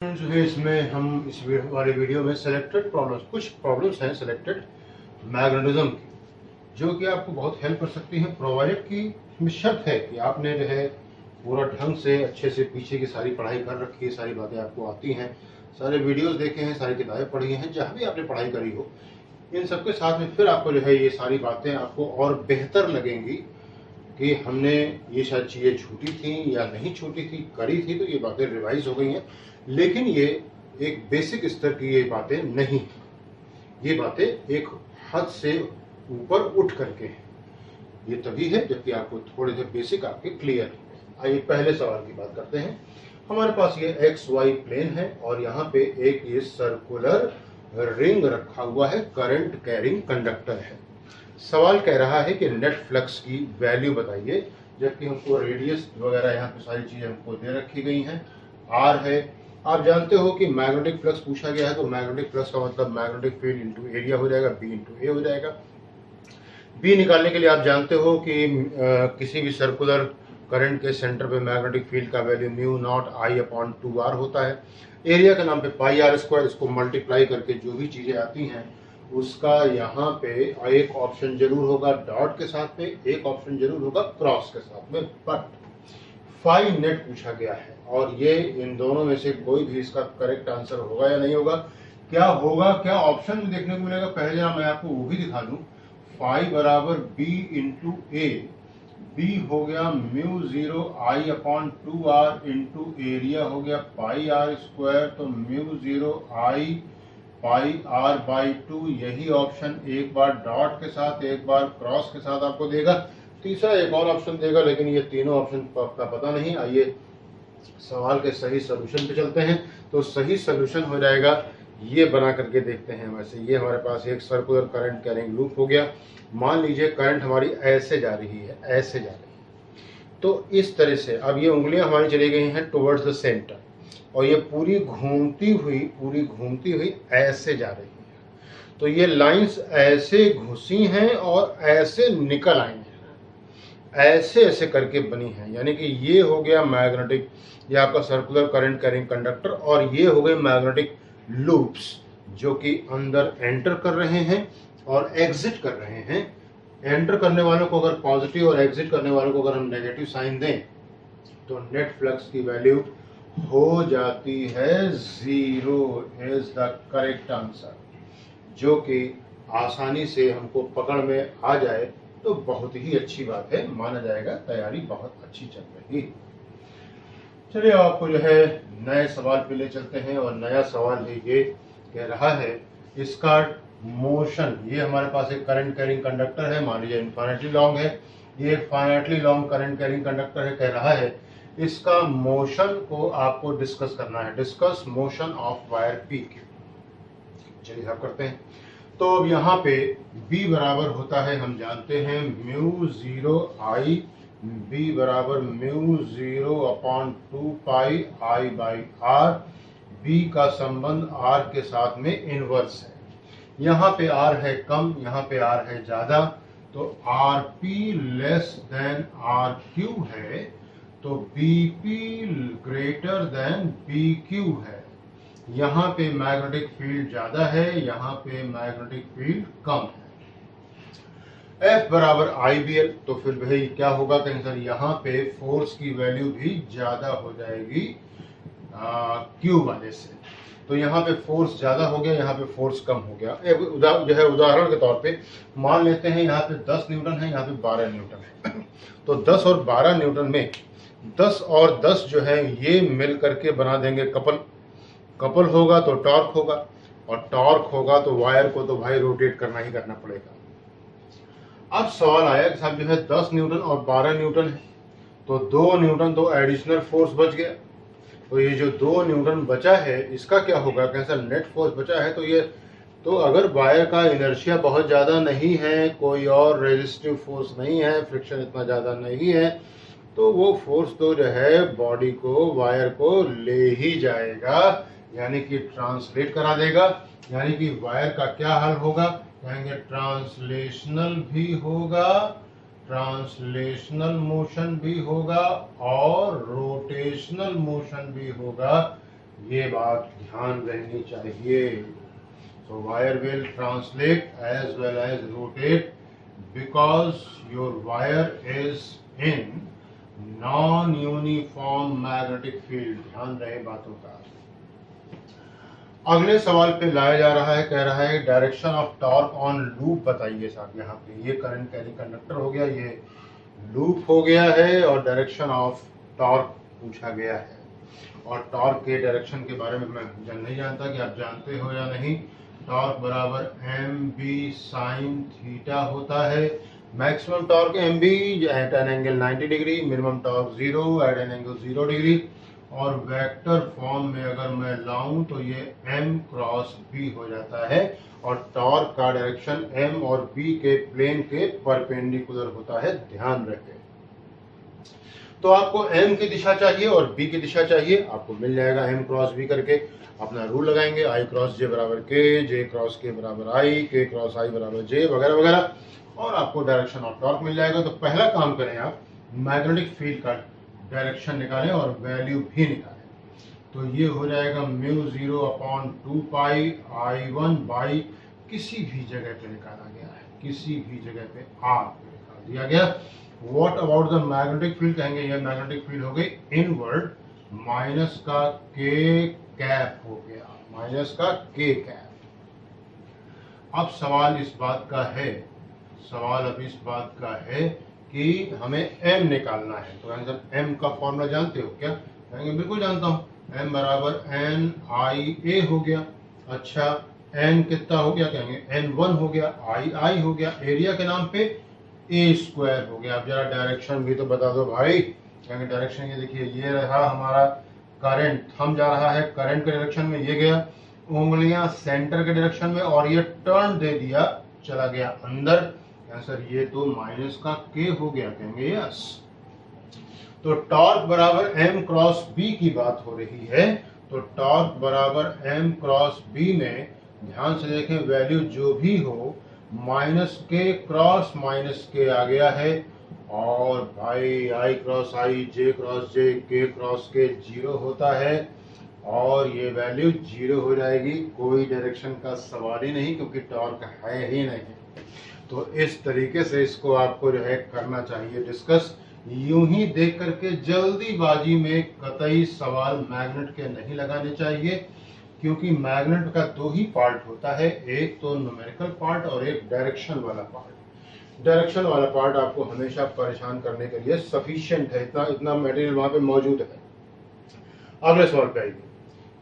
जो है इसमें हम इस वाले वीडियो में सेलेक्टेड प्रॉब्लम्स, कुछ प्रॉब्लम्स हैं सेलेक्टेड मैग्नेटिज्म की, जो कि आपको बहुत हेल्प कर सकती हैं, प्रोवाइडेड की इसमें शर्त है कि आपने जो है पूरा ढंग से अच्छे से पीछे की सारी पढ़ाई कर रखी है, सारी बातें आपको आती हैं, सारे वीडियोस देखे हैं, सारी किताबें पढ़ी हैं, जहाँ भी आपने पढ़ाई करी हो, इन सबके साथ में फिर आपको जो है ये सारी बातें आपको और बेहतर लगेंगी कि हमने ये शायद चीज़ें छूटी थी या नहीं छूटी थी, करी थी, तो ये बातें रिवाइज हो गई हैं। लेकिन ये एक बेसिक स्तर की ये बातें नहीं, ये बातें एक हद से ऊपर उठ करके हैं। ये तभी है जबकि आपको थोड़े से बेसिक आपके क्लियर है। आइए पहले सवाल की बात करते हैं। हमारे पास ये एक्स वाई प्लेन है और यहाँ पे एक ये सर्कुलर रिंग रखा हुआ है, करंट कैरिंग कंडक्टर है। सवाल कह रहा है कि नेट फ्लक्स की वैल्यू बताइए, जबकि हमको रेडियस वगैरह यहाँ पे सारी चीजें हमको दे रखी गई हैं। आर है, आप जानते हो कि मैग्नेटिक फ्लक्स पूछा गया है, तो मैग्नेटिक फ्लक्स का मतलब मैग्नेटिक फील्ड इंटू एरिया हो जाएगा, बी इंटू ए हो जाएगा। बी निकालने के लिए आप जानते हो कि किसी भी सर्कुलर करंट के सेंटर पे मैग्नेटिक फील्ड का value mu not I upon 2r होता है। एरिया के नाम पे पाई आर स्क्वायर, इसको मल्टीप्लाई करके जो भी चीजें आती हैं उसका यहाँ पे एक ऑप्शन जरूर होगा डॉट के साथ में, एक ऑप्शन जरूर होगा क्रॉस के साथ में। बट फाई नेट पूछा गया है और ये इन दोनों में से कोई भी इसका करेक्ट आंसर होगा या नहीं होगा, क्या होगा, क्या ऑप्शन में देखने को मिलेगा, पहले मैं आपको वो भी दिखा दूं। फाई बराबर बी इंटू ए, बी हो गया mu 0 I upon 2r into area हो गया पाई आर स्क्वायर, तो mu 0 I pi R by 2, यही ऑप्शन एक बार डॉट के साथ एक बार क्रॉस के साथ आपको देगा। तीसरा एक और ऑप्शन देगा, लेकिन ये तीनों ऑप्शन का पता नहीं। आइए सवाल के सही सोल्यूशन पे चलते हैं। तो सही सोल्यूशन हो जाएगा, ये बना करके देखते हैं। वैसे ये हमारे पास एक सर्कुलर करंट कैरिंग लूप हो गया। मान लीजिए करंट हमारी ऐसे जा रही है, ऐसे जा रही है, तो इस तरह से अब ये उंगलियां हमारी चली गई हैं टुवर्ड्स द सेंटर और ये पूरी घूमती हुई ऐसे जा रही है। तो ये लाइंस ऐसे घुसी हैं और ऐसे निकल आई हैं, ऐसे ऐसे करके बनी है, यानी कि ये हो गया मैग्नेटिक, ये आपका सर्कुलर करंट कैरिंग कंडक्टर, और ये हो गए मैग्नेटिक लूप्स जो कि अंदर एंटर कर रहे हैं और एग्जिट कर रहे हैं। एंटर करने वालों को अगर पॉजिटिव और एग्जिट करने वालों को अगर हम नेगेटिव साइन दें तो नेट फ्लक्स की वैल्यू हो जाती है 0 इज द करेक्ट आंसर, जो कि आसानी से हमको पकड़ में आ जाए तो बहुत ही अच्छी बात है, माना जाएगा तैयारी बहुत अच्छी चल रही। चलिए आपको जो है नए सवाल पे ले चलते हैं और नया सवाल है, ये कह रहा है इसका मोशन, ये हमारे पास एक करंट कैरिंग कंडक्टर है, मान लीजिए इनफाइनाइटली लॉन्ग है, ये एक finitely long current carrying conductor है। कह रहा है इसका मोशन को आपको डिस्कस करना है, discuss motion of wire P. चलिए आप करते हैं। तो अब यहाँ पे B बराबर होता है, हम जानते हैं म्यू 0 आई, B बराबर mu 0 upon 2 pi I by R. B का संबंध R के साथ में इनवर्स है। यहाँ पे R है कम, यहाँ पे R है ज्यादा, तो RP लेस देन RQ है, तो BP ग्रेटर देन BQ है। यहाँ पे मैग्नेटिक फील्ड ज्यादा है, यहाँ पे मैग्नेटिक फील्ड कम है। F बराबर IBL, तो फिर भाई क्या होगा कैंसर, यहाँ पे फोर्स की वैल्यू भी ज्यादा हो जाएगी Q वाले से, तो यहाँ पे फोर्स ज्यादा हो गया, यहाँ पे फोर्स कम हो गया। जो है उदाहरण के तौर पे मान लेते हैं यहाँ पे 10 न्यूटन है, यहाँ पे 12 न्यूटन है, तो 10 और 12 न्यूटन में 10 और 10 जो है ये मिल करके बना देंगे कपल। कपल होगा तो टॉर्क होगा, और टॉर्क होगा तो वायर को तो भाई रोटेट करना ही करना पड़ेगा। अब सवाल आया कि साहब जो है 10 न्यूटन और 12 न्यूटन है, तो 2 न्यूटन तो एडिशनल फोर्स बच गया, तो ये जो 2 न्यूटन बचा है इसका क्या होगा, कैसा नेट फोर्स बचा है, तो ये तो अगर वायर का इनर्शिया बहुत ज़्यादा नहीं है, कोई और रेजिस्टिव फोर्स नहीं है, फ्रिक्शन इतना ज़्यादा नहीं है, तो वो फोर्स तो जो है बॉडी को, वायर को ले ही जाएगा, यानी कि ट्रांसलेट करा देगा। यानी कि वायर का क्या हाल होगा, कहेंगे ट्रांसलेशनल भी होगा, ट्रांसलेशनल मोशन भी होगा और रोटेशनल मोशन भी होगा, ये बात ध्यान रहनी चाहिए। So wire will translate as well as rotate because your wire is in non-uniform magnetic field। ध्यान रहे बातों का। अगले सवाल पे लाया जा रहा है, कह रहा है direction of torque on loop बताइए साहब। यहाँ पे ये करंट कैरी कंडक्टर हो गया, ये लूप हो गया है और डायरेक्शन ऑफ टॉर्क पूछा गया है। और टॉर्क के डायरेक्शन के बारे में मैं नहीं जानता कि आप जानते हो या नहीं। टॉर्क बराबर एम बी साइन थीटा होता है। Maximum torque M B at an angle 90 degree, minimum torque 0 at an angle 0 degree. और वेक्टर फॉर्म में अगर मैं लाऊं तो ये m क्रॉस b हो जाता है और टॉर्क का डायरेक्शन m और b के प्लेन के परपेंडिकुलर होता है, ध्यान रखें। तो आपको m की दिशा चाहिए और b की दिशा चाहिए, आपको मिल जाएगा m क्रॉस b करके। अपना रूल लगाएंगे, i क्रॉस j बराबर k, j क्रॉस k बराबर i, k क्रॉस i बराबर j वगैरह वगैरह, और आपको डायरेक्शन ऑफ टॉर्क मिल जाएगा। तो पहला काम करें आप मैग्नेटिक फील्ड का डायरेक्शन निकालें और वैल्यू भी निकालें। तो ये हो जाएगा म्यू 0/2 पाई I1 बाई किसी भी जगह पे निकाला गया है, किसी भी जगह पे R पे निकाल दिया गया। What about the magnetic field, कहेंगे ये मैग्नेटिक फील्ड हो गई इनवर्ड माइनस का K कैप हो गया, माइनस का K कैप। अब सवाल इस बात का है, सवाल अब इस बात का है कि हमें m निकालना है। तो सर m का फॉर्मूला जानते हो क्या? कहेंगे बिल्कुल जानता हूँ, m बराबर n i a हो गया। अच्छा n कितना हो गया? कहेंगे n1 हो गया, i हो गया, एरिया के नाम पे a स्क्वायर हो गया। अब जरा डायरेक्शन भी तो बता दो भाई। कहेंगे डायरेक्शन ये देखिए, ये रहा हमारा करंट, थंब जा रहा है करंट के डायरेक्शन में, ये गया उंगलियां सेंटर के डायरेक्शन में और ये टर्न दे दिया, चला गया अंदर। सर ये तो माइनस का k हो गया, कहेंगे यस। तो टॉर्क बराबर m क्रॉस b की बात हो रही है। तो टॉर्क बराबर m क्रॉस b में ध्यान से देखें, वैल्यू जो भी हो minus k cross minus k आ गया है। और भाई i cross i, j cross j, k cross k 0 होता है और ये वैल्यू 0 हो जाएगी। कोई डायरेक्शन का सवाल ही नहीं, क्योंकि टॉर्क है ही नहीं। तो इस तरीके से इसको आपको जो है करना चाहिए डिस्कस। यूं ही देख करके जल्दीबाजी में कतई सवाल मैग्नेट के नहीं लगाने चाहिए, क्योंकि मैग्नेट का दो ही पार्ट होता है, एक तो न्यूमेरिकल पार्ट और एक डायरेक्शन वाला पार्ट। डायरेक्शन वाला पार्ट आपको हमेशा परेशान करने के लिए सफिशिएंट है, इतना मटेरियल वहां पे मौजूद है। अगले सवाल पे आइए।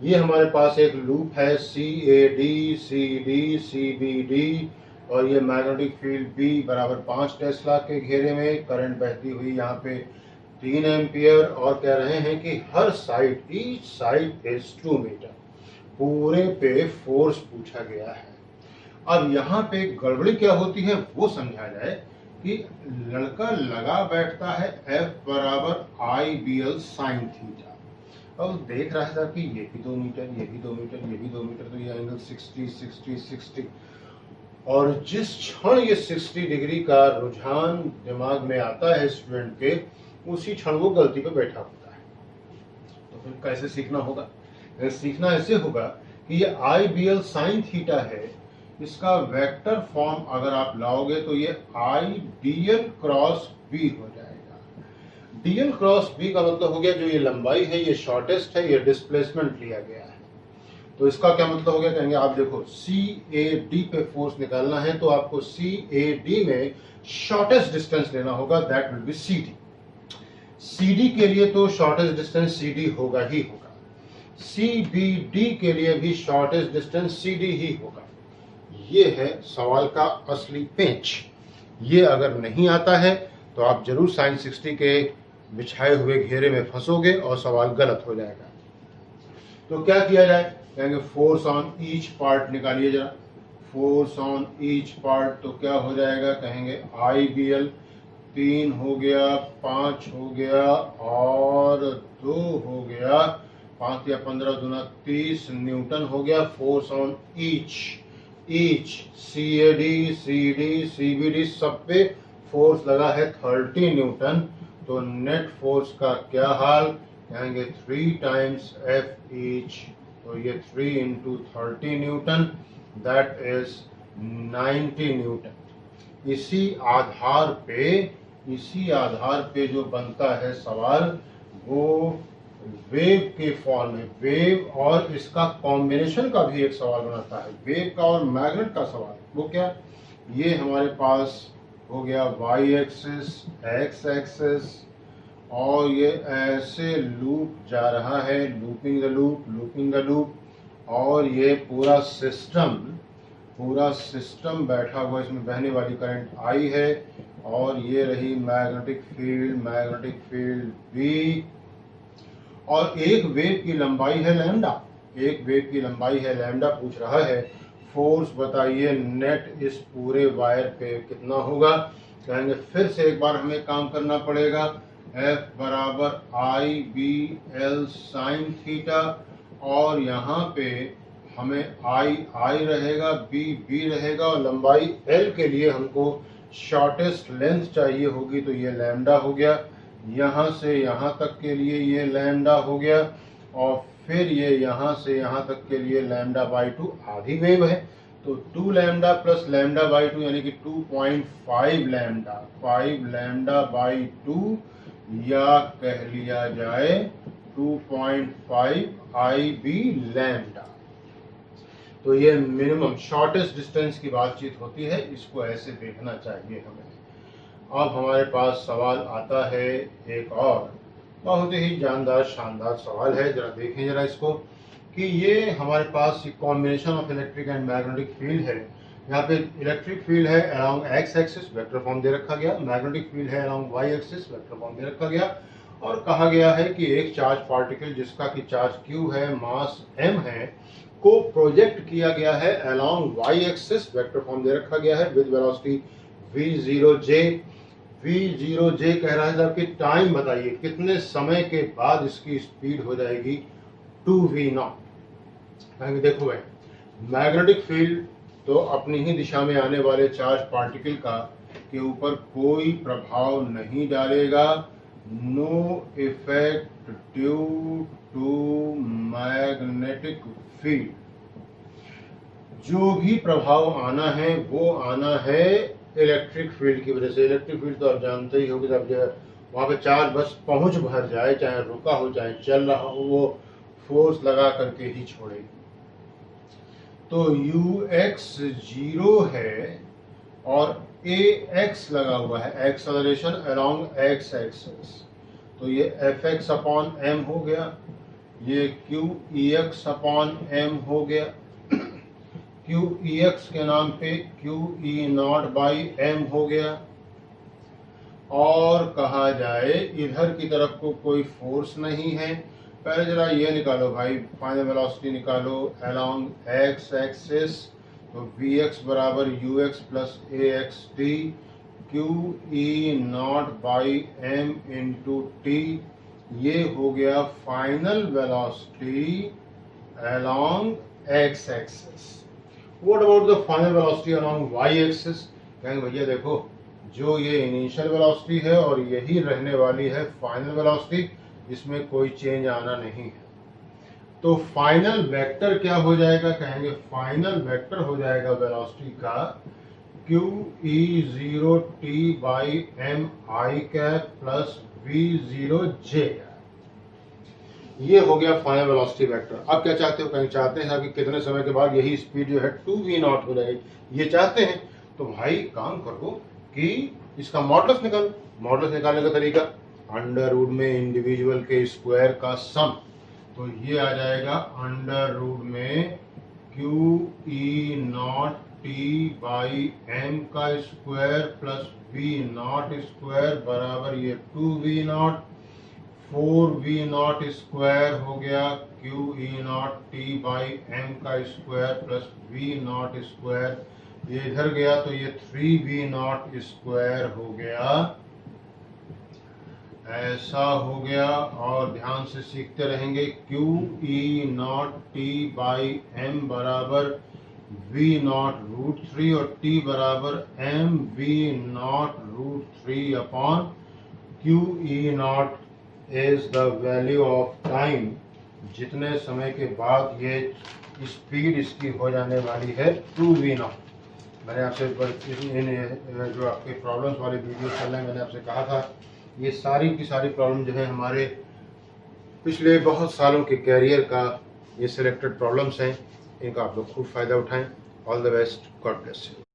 ये हमारे पास एक लूप है CAD, CD, CBD और ये मैग्नेटिक फील्ड B बराबर 5 टेस्ला के घेरे में करंट बहती हुई यहाँ पे 3 एम्पियर, और कह रहे हैं कि हर side, each side is 2 metre, पूरे पे फोर्स पूछा गया है। अब यहाँ पे गड़बड़ी क्या होती है वो समझा जाए कि लड़का लगा बैठता है F बराबर IBL साइन थीटा। अब देख रहा है साहब कि ये भी 2 मीटर, ये भी 2 मीटर, ये भी 2 मीटर, तो ये एंगल 60 60 60। और जिस क्षण ये 60 डिग्री का रुझान दिमाग में आता है स्टूडेंट के, उसी क्षण वो गलती पे बैठा होता है। तो फिर कैसे सीखना होगा? सीखना ऐसे होगा कि ये IBL साइन थीटा है, इसका वेक्टर फॉर्म अगर आप लाओगे तो ये IDL क्रॉस B हो जाएगा। DL क्रॉस B का मतलब हो गया जो ये लंबाई है ये शॉर्टेस्ट है, ये डिस्प्लेसमेंट लिया गया है। तो इसका क्या मतलब हो गया? कहेंगे आप देखो CAD पे फोर्स निकालना है तो आपको CAD में शॉर्टेस्ट डिस्टेंस लेना होगा, that will be CD। CD के लिए तो शॉर्टेस्ट डिस्टेंस CD होगा ही होगा, CBD के लिए भी शॉर्टेस्ट डिस्टेंस CD ही होगा। ये है सवाल का असली पेंच। ये अगर नहीं आता है तो आप जरूर साइन 60 के बिछाए हुए घेरे में फंसोगे और सवाल गलत हो जाएगा। तो क्या किया जाए? कहेंगे फोर्स ऑन ईच पार्ट निकालिए जरा, फोर्स ऑन ईच पार्ट। तो क्या हो जाएगा? कहेंगे IBL 3 हो गया, 5 हो गया और 2 हो गया, 5 या 15 दूना 30 न्यूटन हो गया। Force on each CAD, CD, CBD सब पे फोर्स लगा है 30 न्यूटन। तो नेट फोर्स का क्या हाल? कहेंगे 3 टाइम्स एफ ईच, तो ये 3 into 30 Newton, that is 90 Newton. इसी आधार पे जो बनता है सवाल, वो वेव के फॉर्म में, वेव और इसका कॉम्बिनेशन का भी एक सवाल बनाता है, वेव का और मैग्नेट का सवाल। वो क्या, ये हमारे पास हो गया वाई एक्सिस, एक्स एक्सिस, और ये ऐसे लूप जा रहा है, लूपिंग द लूप, और ये पूरा सिस्टम बैठा हुआ, इसमें बहने वाली करंट आई है, और ये रही मैग्नेटिक फील्ड बी, और एक वेव की लंबाई है लैम्डा, पूछ रहा है फोर्स बताइए नेट इस पूरे वायर पे कितना होगा। कहेंगे फिर से एक बार हमें काम करना पड़ेगा, F बराबर आई बी एल साइन थीटा, और यहाँ पे हमें आई रहेगा, बी रहेगा, और लंबाई L के लिए हमको शॉर्टेस्ट लेंथ चाहिए होगी, तो ये लैम्डा हो गया, यहाँ से यहाँ तक के लिए ये लैम्डा हो गया, और फिर ये यहाँ से यहाँ तक के लिए लैम्डा बाई 2, आधी वेव है, तो 2 लैम्डा प्लस लैम्डा बाई 2 यानी कि 2.5 लैम्डा, 5 लैम्डा बाई 2, या कह लिया जाए 2.5 आई बी लैम्डा। तो ये मिनिमम शॉर्टेस्ट डिस्टेंस की बातचीत होती है, इसको ऐसे देखना चाहिए हमें। अब हमारे पास सवाल आता है एक और बहुत ही जानदार शानदार सवाल है, जरा देखें जरा इसको, कि ये हमारे पास combination of electric and magnetic field है। यहाँ पे इलेक्ट्रिक फील्ड है along X axis, vector form दे रखा गया, मैग्नेटिक फील्ड है along Y axis, vector form दे रखा गया, और कहा गया है कि एक चार्ज पार्टिकल जिसका कि चार्ज q है, मास m है, को प्रोजेक्ट किया गया है along Y axis, vector form दे रखा गया है, विद वेलोसिटी v0j कह रहा है साहब कि टाइम बताइए कितने समय के बाद इसकी स्पीड हो जाएगी 2v0। कहेंगे देखो भाई, मैग्नेटिक फील्ड तो अपनी ही दिशा में आने वाले चार्ज पार्टिकल का के ऊपर कोई प्रभाव नहीं डालेगा, no effect due to magnetic field. जो भी प्रभाव आना है वो आना है इलेक्ट्रिक फील्ड की वजह से। इलेक्ट्रिक फील्ड तो आप जानते ही होंगे, जब वहां पे चार्ज बस पहुंच भर जाए, चाहे रुका हो चाहे चल रहा हो, वो फोर्स लगा करके ही छोड़ेगी। तो ux 0 है और ax लगा हुआ है, एक्सेलरेशन अलोंग x एक्सिस, तो ये fx अपॉन m हो गया, ये qex अपॉन m हो गया, qex के नाम पे qe0 बाई m हो गया, और कहा जाए इधर की तरफ को कोई फोर्स नहीं है। पहले जरा ये निकालो भाई, फाइनल वेलोसिटी निकालो अलोंग एक्स एक्सिस, तो vx बराबर ux plus ax t, qe0 by m into T, ये हो गया final velocity along x axis. What about the final velocity along y axis? कहेंगे भैया देखो, जो ये इनिशियल वेलोसिटी है और यही रहने वाली है फाइनल वेलोसिटी, इसमें कोई चेंज आना नहीं है। तो फाइनल वेक्टर क्या हो जाएगा? कहेंगे फाइनल वेक्टर हो जाएगा वेलोसिटी का qe0t by m i cap plus v0j। ये हो गया फाइनल वेलोसिटी वेक्टर। अब क्या चाहते हो? कहीं चाहते हैं कि कितने समय के बाद यही स्पीड जो है 2v0 हो जाएगी, ये चाहते हैं। तो भाई काम करो कि इसका मॉडुलस निकालो। मॉडुलस निकालने का तरीका, अंडर रूट में इंडिविजुअल के स्क्वायर का सम, तो ये आ जाएगा अंडर रूट में qe0t बाई m का स्क्वायर प्लस v0 स्क्वायर बराबर ये 2v0, 4v0 स्क्वायर हो गया qe0t बाई m का स्क्वायर प्लस v0 स्क्वायर, ये इधर गया तो ये 3v0 स्क्वायर हो गया, ऐसा हो गया। और ध्यान से सीखते रहेंगे, qe0t बाई m बराबर v0 रूट 3 और t बराबर m v0 root 3 upon qe0 is the value of time, जितने समय के बाद ये स्पीड इसकी हो जाने वाली है टू वी नाउ। मैंने आपसे जो आपके प्रॉब्लम्स वाले वीडियो चल रहे हैं, मैंने आपसे कहा था ये सारी की सारी प्रॉब्लम जो है हमारे पिछले बहुत सालों के कैरियर का ये सिलेक्टेड प्रॉब्लम्स हैं। इनका आप लोग खूब फ़ायदा उठाएं। All the best, God bless you.